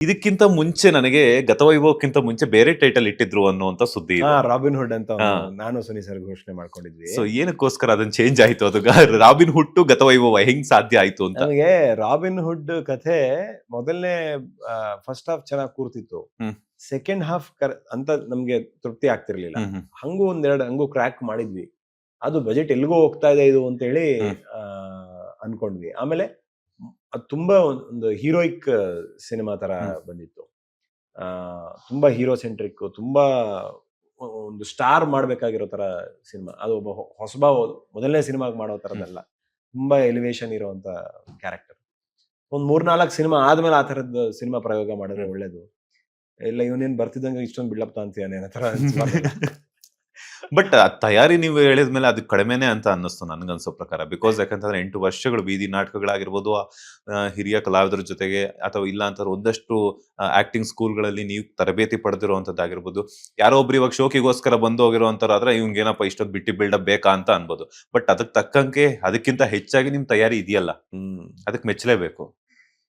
ಇದಕ್ಕಿಂತ ಮುಂಚೆ ನನಗೆ ಗತವೈಭವಕ್ಕಿಂತ ಮುಂಚೆ ಬೇರೆ ಟೈಟಲ್ ಇಟ್ಟಿದ್ರು ಅನ್ನುವಂತ ಸುದ್ದಿ ಇದೆ. ರಾಬಿನ್ ಹುಡ್ ಅಂತ ಹಾ. ನಾನು ಸುನಿ ಸರ್ ಘೋಷಣೆ ಮಾಡ್ಕೊಂಡಿದ್ವಿ. ಸೊ ಏನಕ್ಕೋಸ್ಕರ ಅದನ್ನ ಚೇಂಜ್ ಆಯ್ತು ಅದು ರಾಬಿನ್ ಹುಡ್ ಟು ಗತವೈಭವ ಹೆಂಗ್ ಸಾಧ್ಯ ಆಯ್ತು ಅಂತ? ನಮಗೆ ರಾಬಿನ್ ಹುಡ್ ಕಥೆ ಮೊದಲನೇ ಫಸ್ಟ್ ಹಾಫ್ ಚೆನ್ನಾಗಿ ಕೂರ್ತಿತ್ತು. ಹ್ಮ್. ಸೆಕೆಂಡ್ ಹಾಫ್ ಅಂತ ನಮ್ಗೆ ತೃಪ್ತಿ ಆಗ್ತಿರ್ಲಿಲ್ಲ. ಹ್ಮ್, ಹ್ಮ್. ಹಂಗೂ ಒಂದೆರಡು ಹಂಗೂ ಕ್ರ್ಯಾಕ್ ಮಾಡಿದ್ವಿ. ಅದು ಬಜೆಟ್ ಎಲ್ಗೋ ಹೋಗ್ತಾ ಇದೆ ಇದು ಅಂತ ಹೇಳಿ ಅನ್ಕೊಂಡ್ವಿ. ಆಮೇಲೆ ಅದು ತುಂಬಾ ಒಂದು ಹೀರೋಯಿಕ್ ಸಿನಿಮಾ ತರ ಬಂದಿತ್ತು. ತುಂಬಾ ಹೀರೋ ಸೆಂಟ್ರಿಕ್, ತುಂಬಾ ಒಂದು ಸ್ಟಾರ್ ಮಾಡ್ಬೇಕಾಗಿರೋ ತರ ಸಿನಿಮಾ. ಅದು ಒಬ್ಬ ಹೊಸಬ ಮೊದಲನೇ ಸಿನಿಮಾಗ್ ಮಾಡೋ ತರದಲ್ಲ, ತುಂಬಾ ಎಲಿವೇಶನ್ ಇರುವಂತ ಕ್ಯಾರೆಕ್ಟರ್. ಒಂದ್ 3-4 ಸಿನಿಮಾ ಆದ್ಮೇಲೆ ಆ ತರದ ಸಿನಿಮಾ ಪ್ರಯೋಗ ಮಾಡಿದ್ರೆ ಒಳ್ಳೇದು. ಇಲ್ಲ ಇವನೇನ್ ಬರ್ತಿದ್ದಂಗೆ ಇಷ್ಟೊಂದು ಬಿಲ್ಡಪ್ ತಾಂತೀಯಾನೆ ಅನ್ನೋ ತರ ಬಟ್ ತಯಾರಿ ನೀವು ಹೇಳಿದ್ಮೇಲೆ ಅದು ಕಡಿಮೆನೆ ಅಂತ ಅನ್ನಿಸ್ತು ನನ್ಗನ್ಸೋ ಪ್ರಕಾರ. ಬಿಕಾಸ್ ಯಾಕಂತಂದ್ರೆ 8 ವರ್ಷಗಳು ಬೀದಿ ನಾಟಕಗಳಾಗಿರ್ಬೋದು, ಹಿರಿಯ ಕಲಾವಿದರ ಜೊತೆಗೆ, ಅಥವಾ ಇಲ್ಲ ಅಂತಂದ್ರೆ ಒಂದಷ್ಟು ಆಕ್ಟಿಂಗ್ ಸ್ಕೂಲ್ಗಳಲ್ಲಿ ನೀವು ತರಬೇತಿ ಪಡೆದಿರುವಂತದ್ದಾಗಿರ್ಬೋದು. ಯಾರೋ ಒಬ್ರು ಇವಾಗ ಶೋಕಿಗೋಸ್ಕರ ಬಂದು ಹೋಗಿರುವಂತರಾದ್ರೆ ಇವ್ನಿಗೇನಪ್ಪ ಇಷ್ಟೊಂದು ಬಿಟ್ಟಿ ಬಿಲ್ಡಪ್ ಬೇಕಾ ಅಂತ ಅನ್ಬೋದು. ಬಟ್ ಅದಕ್ಕೆ ತಕ್ಕಂಗೆ ಅದಕ್ಕಿಂತ ಹೆಚ್ಚಾಗಿ ನಿಮ್ ತಯಾರಿ ಇದೆಯಲ್ಲ, ಅದಕ್ಕೆ ಮೆಚ್ಚಲೇಬೇಕು.